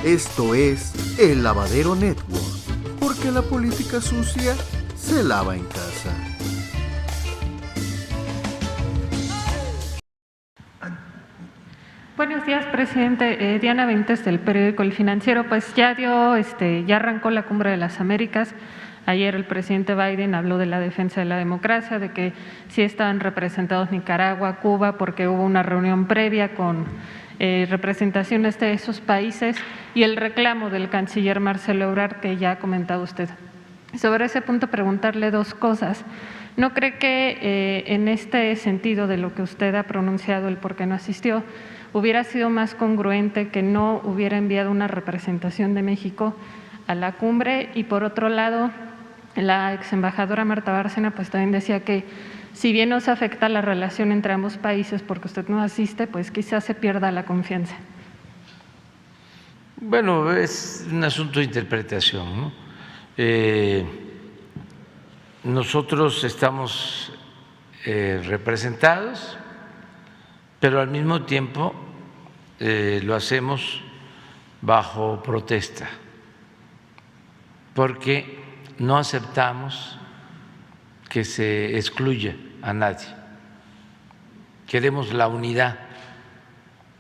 Esto es El Lavadero Network, porque la política sucia se lava en casa. Buenos días, presidente. Diana Benítez, del periódico El Financiero. Pues ya arrancó la Cumbre de las Américas. Ayer el presidente Biden habló de la defensa de la democracia, de que sí estaban representados Nicaragua, Cuba, porque hubo una reunión previa con representaciones de esos países, y el reclamo del canciller Marcelo Ebrard, que ya ha comentado usted. Sobre ese punto, preguntarle dos cosas. ¿No cree que en este sentido de lo que usted ha pronunciado, el por qué no asistió, hubiera sido más congruente que no hubiera enviado una representación de México a la cumbre? Y por otro lado, la ex embajadora Marta Bárcena pues también decía que si bien nos afecta la relación entre ambos países porque usted no asiste, pues quizás se pierda la confianza. Bueno, es un asunto de interpretación, ¿no? Nosotros estamos representados, pero al mismo tiempo lo hacemos bajo protesta, porque no aceptamos que se excluya a nadie. Queremos la unidad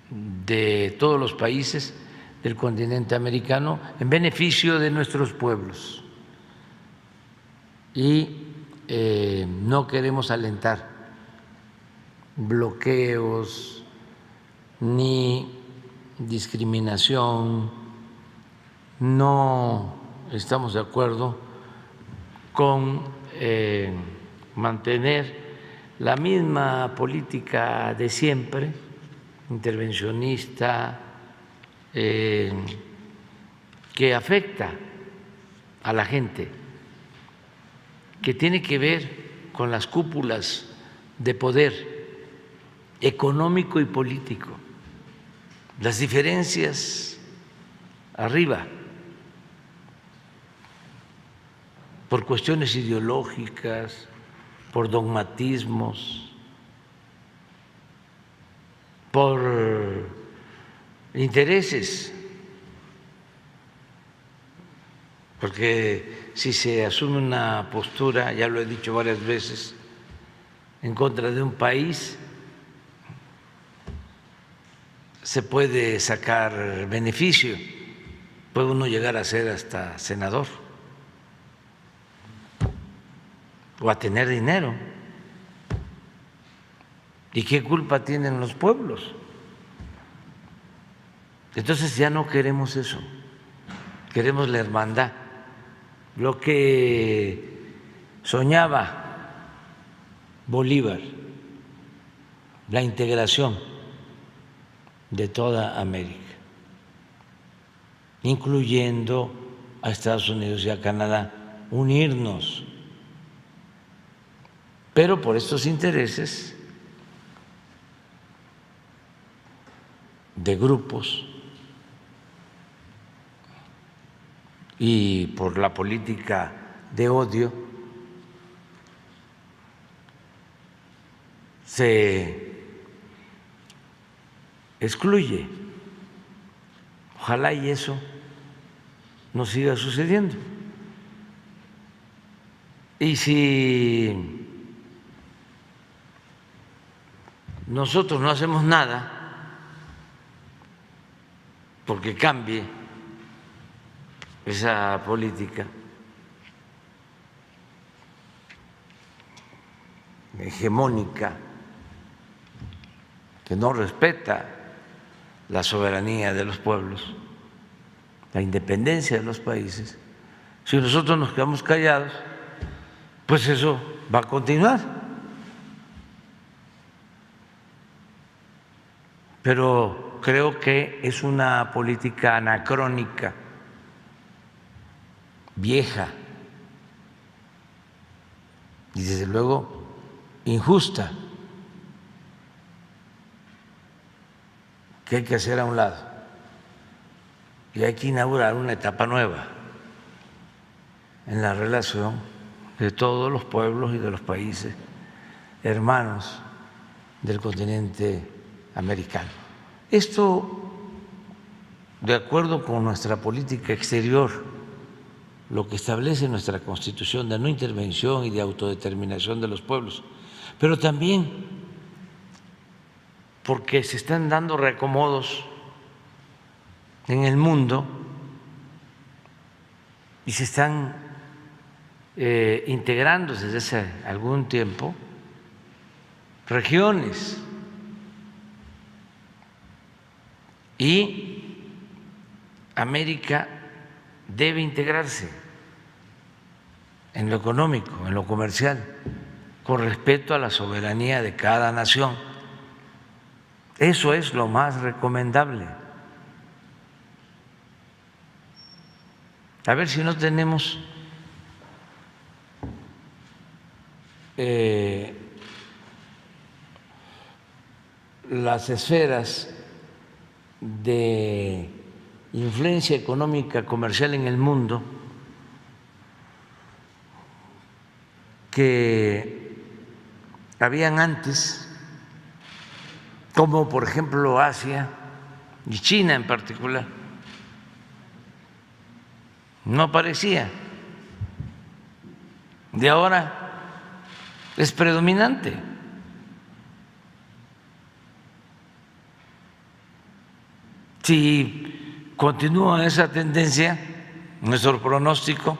de todos los países del continente americano en beneficio de nuestros pueblos y no queremos alentar bloqueos ni discriminación. No estamos de acuerdo con mantener la misma política de siempre, intervencionista, que afecta a la gente, que tiene que ver con las cúpulas de poder económico y político, las diferencias arriba, por cuestiones ideológicas, por dogmatismos, por intereses, porque si se asume una postura, ya lo he dicho varias veces, en contra de un país, se puede sacar beneficio, puede uno llegar a ser hasta senador o a tener dinero. ¿Y qué culpa tienen los pueblos? Entonces ya no queremos eso, queremos la hermandad, lo que soñaba Bolívar, la integración de toda América, incluyendo a Estados Unidos y a Canadá, unirnos. Pero por estos intereses de grupos y por la política de odio se excluye. Ojalá y eso no siga sucediendo. Y si nosotros no hacemos nada porque cambie esa política hegemónica que no respeta la soberanía de los pueblos, la independencia de los países, si nosotros nos quedamos callados, pues eso va a continuar. Pero creo que es una política anacrónica, vieja y desde luego injusta, que hay que hacer a un lado y hay que inaugurar una etapa nueva en la relación de todos los pueblos y de los países hermanos del continente americano. Esto de acuerdo con nuestra política exterior, lo que establece nuestra Constitución de no intervención y de autodeterminación de los pueblos, pero también porque se están dando reacomodos en el mundo y se están integrando desde hace algún tiempo regiones y América debe integrarse en lo económico, en lo comercial, con respeto a la soberanía de cada nación. Eso es lo más recomendable. A ver si no tenemos las esferas de influencia económica comercial en el mundo que habían antes, como por ejemplo Asia y China en particular. No aparecía. De ahora es predominante. Si continúa esa tendencia, nuestro pronóstico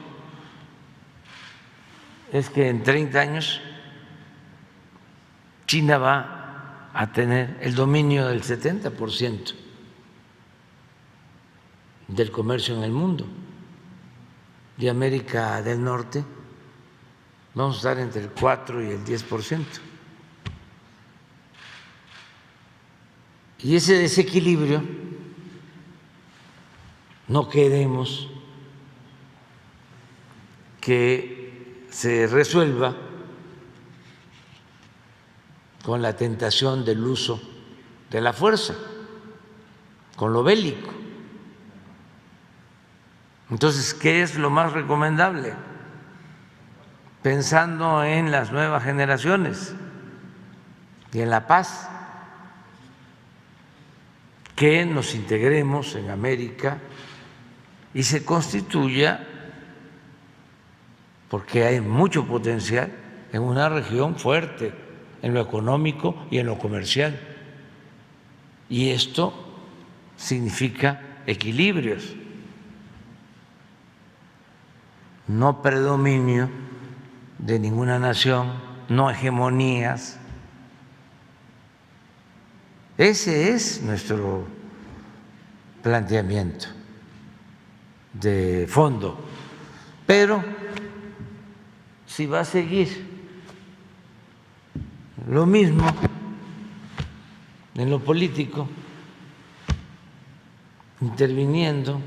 es que en 30 años China va a tener el dominio del 70% del comercio en el mundo. De América del Norte vamos a estar entre el 4 y el 10%. Y ese desequilibrio no queremos que se resuelva con la tentación del uso de la fuerza, con lo bélico. Entonces, ¿qué es lo más recomendable? Pensando en las nuevas generaciones y en la paz, que nos integremos en América y se constituya, porque hay mucho potencial, en una región fuerte en lo económico y en lo comercial. Y esto significa equilibrios, no predominio de ninguna nación, no hegemonías. Ese es nuestro planteamiento de fondo. Pero si va a seguir lo mismo en lo político, interviniendo,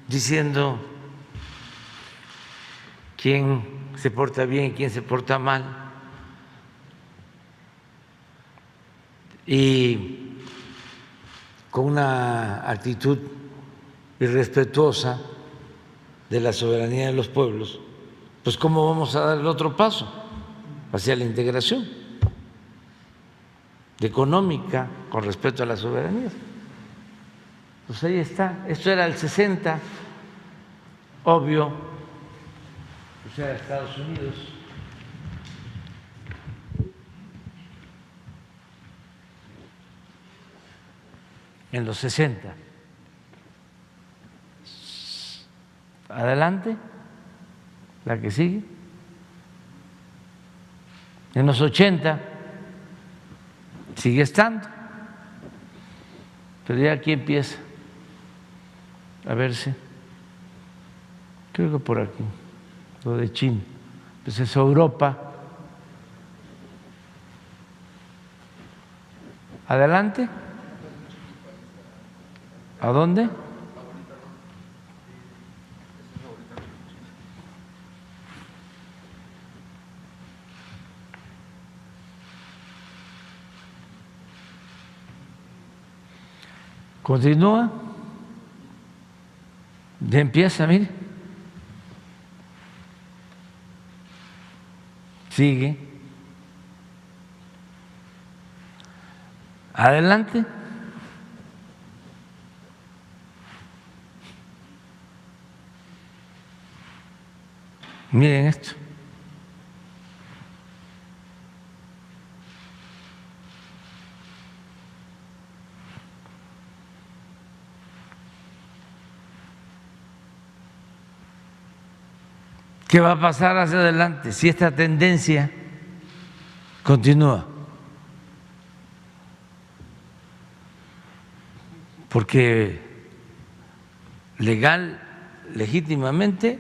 diciendo quién se porta bien y quién se porta mal, y con una actitud irrespetuosa de la soberanía de los pueblos, pues ¿cómo vamos a dar el otro paso hacia la integración económica con respeto a la soberanía? Pues ahí está. Esto era el 60, obvio, o sea, Estados Unidos. En los 60. Adelante, la que sigue. En los 80 sigue estando, pero ya aquí empieza a verse, creo que por aquí, lo de China, pues es Europa. Adelante. ¿A dónde? Continúa, ya empieza, mire, sigue, adelante. Miren esto. ¿Qué va a pasar hacia adelante si esta tendencia continúa? Porque legal, legítimamente,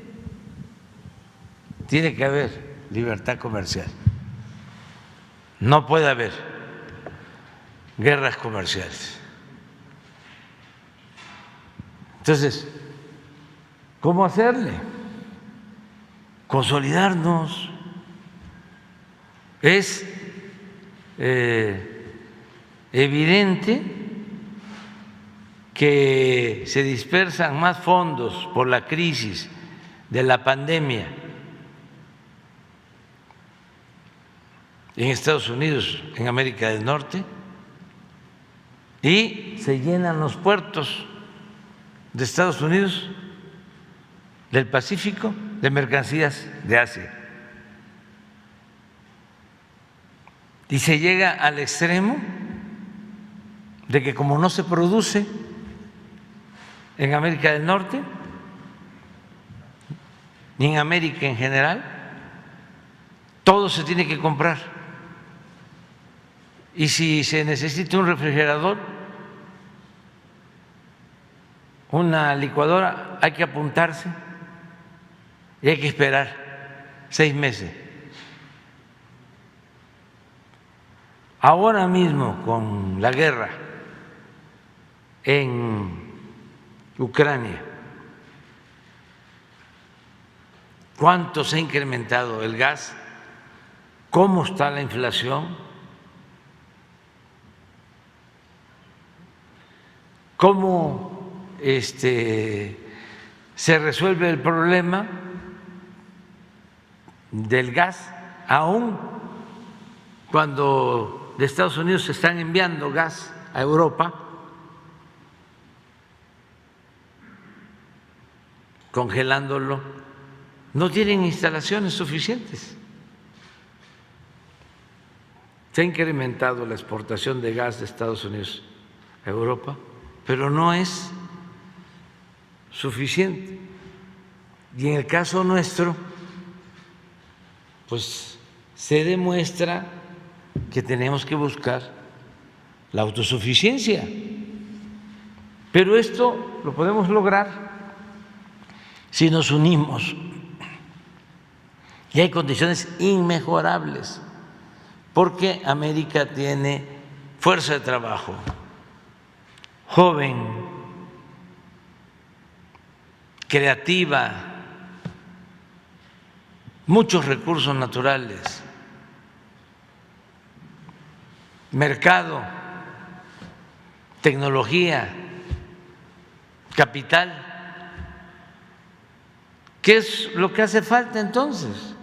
tiene que haber libertad comercial. No puede haber guerras comerciales. Entonces, ¿cómo hacerle? Consolidarnos. Es evidente que se dispersan más fondos por la crisis de la pandemia en Estados Unidos, en América del Norte, y se llenan los puertos de Estados Unidos, del Pacífico, de mercancías de Asia. Y se llega al extremo de que como no se produce en América del Norte, ni en América en general, todo se tiene que comprar. Y si se necesita un refrigerador, una licuadora, hay que apuntarse y hay que esperar 6 meses. Ahora mismo, con la guerra en Ucrania, ¿cuánto se ha incrementado el gas? ¿Cómo está la inflación? ¿Cómo se resuelve el problema del gas, aún cuando de Estados Unidos se están enviando gas a Europa, congelándolo? No tienen instalaciones suficientes. Se ha incrementado la exportación de gas de Estados Unidos a Europa, pero no es suficiente. Y en el caso nuestro, pues se demuestra que tenemos que buscar la autosuficiencia. Pero esto lo podemos lograr si nos unimos. Y hay condiciones inmejorables, porque América tiene fuerza de trabajo, joven, creativa, muchos recursos naturales, mercado, tecnología, capital. ¿Qué es lo que hace falta entonces?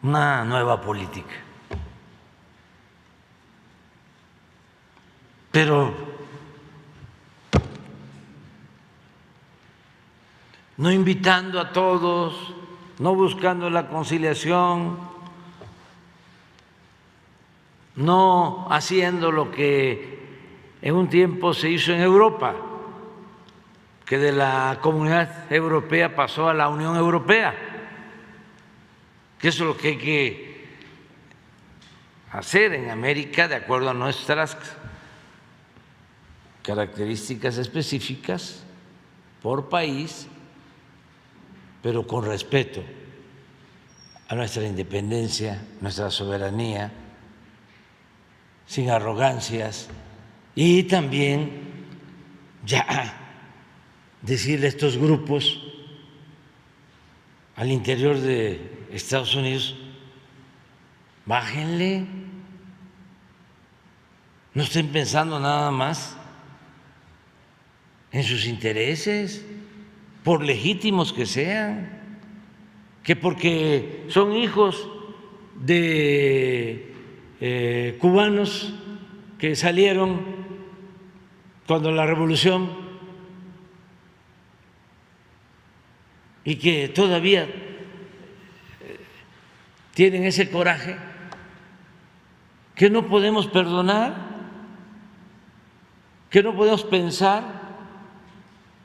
Una nueva política. Pero no invitando a todos, no buscando la conciliación, no haciendo lo que en un tiempo se hizo en Europa, que de la Comunidad Europea pasó a la Unión Europea, que eso es lo que hay que hacer en América de acuerdo a nuestras características específicas por país, pero con respeto a nuestra independencia, nuestra soberanía, sin arrogancias, y también ya decirle a estos grupos al interior de Estados Unidos: bájenle, no estén pensando nada más en sus intereses, por legítimos que sean, que porque son hijos de cubanos que salieron cuando la revolución y que todavía tienen ese coraje, que no podemos perdonar, que no podemos pensar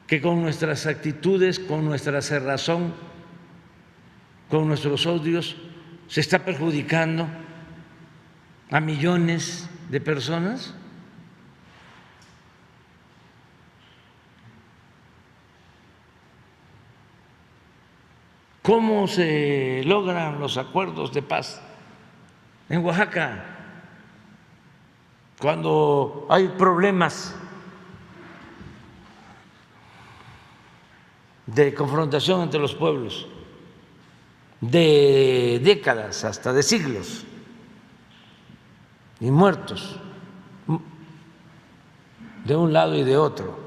que con nuestras actitudes, con nuestra cerrazón, con nuestros odios, se está perjudicando a millones de personas. ¿Cómo se logran los acuerdos de paz en Oaxaca cuando hay problemas de confrontación entre los pueblos de décadas, hasta de siglos, y muertos de un lado y de otro?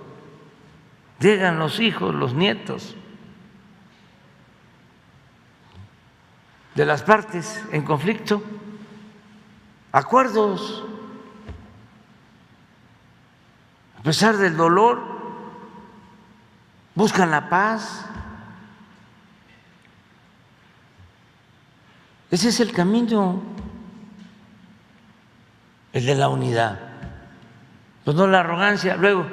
Llegan los hijos, los nietos de las partes en conflicto, acuerdos, a pesar del dolor, buscan la paz. Ese es el camino, el de la unidad, pues no la arrogancia. Luego,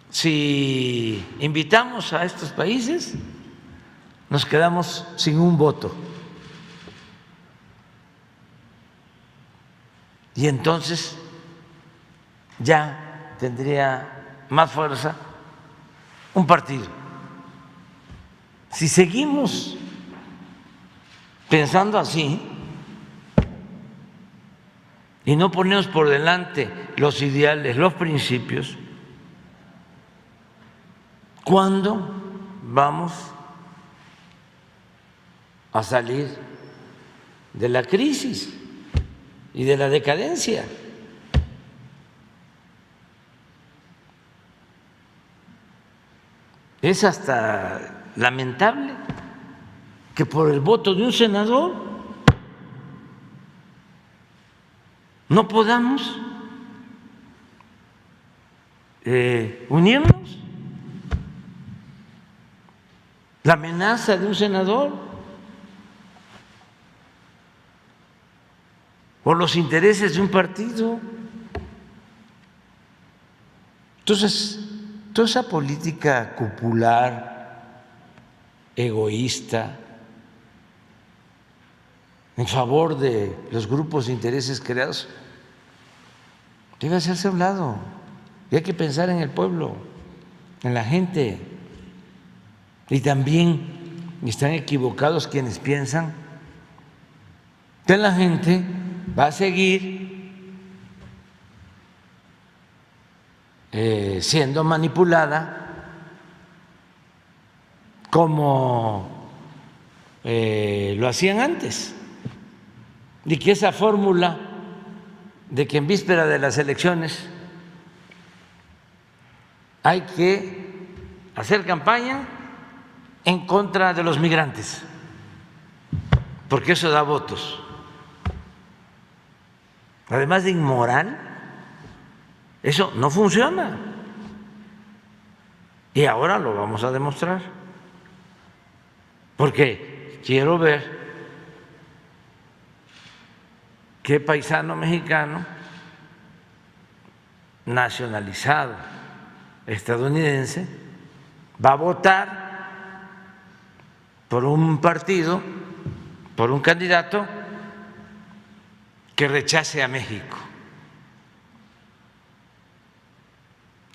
si invitamos a estos países, nos quedamos sin un voto. Y entonces ya tendría más fuerza un partido. Si seguimos pensando así y no ponemos por delante los ideales, los principios, ¿cuándo vamos a salir de la crisis y de la decadencia? Es hasta lamentable que por el voto de un senador no podamos unirnos. La amenaza de un senador por los intereses de un partido. Entonces, toda esa política cupular, egoísta, en favor de los grupos de intereses creados, debe hacerse a un lado. Y hay que pensar en el pueblo, en la gente. Y también están equivocados quienes piensan que la gente va a seguir siendo manipulada como lo hacían antes, y que esa fórmula de que en víspera de las elecciones hay que hacer campaña en contra de los migrantes, porque eso da votos. Además de inmoral, eso no funciona. Y ahora lo vamos a demostrar, porque quiero ver qué paisano mexicano nacionalizado estadounidense va a votar por un partido, por un candidato que rechace a México,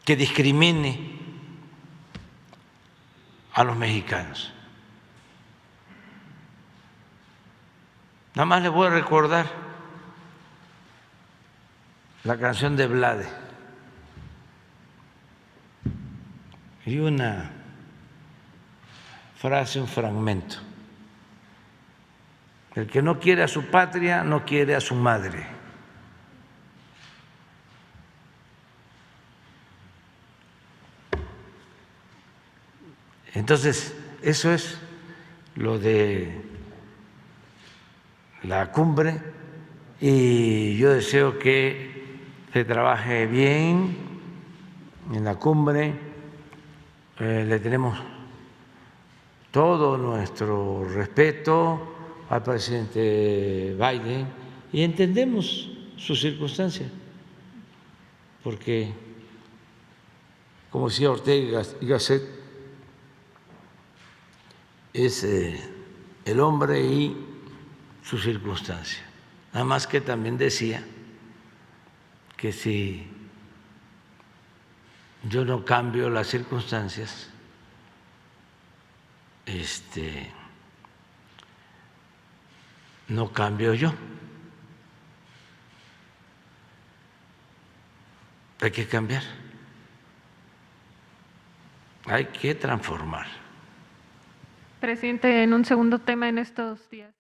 que discrimine a los mexicanos. Nada más les voy a recordar la canción de Blade y una frase, un fragmento: el que no quiere a su patria no quiere a su madre. Entonces, eso es lo de la cumbre, y yo deseo que se trabaje bien en la cumbre, le tenemos todo nuestro respeto al presidente Biden y entendemos su circunstancia, porque, como decía Ortega y Gasset, es el hombre y su circunstancia. Nada más que también decía que si yo no cambio las circunstancias, no cambio yo. Hay que cambiar, hay que transformar. Presidente, en un segundo tema en estos días.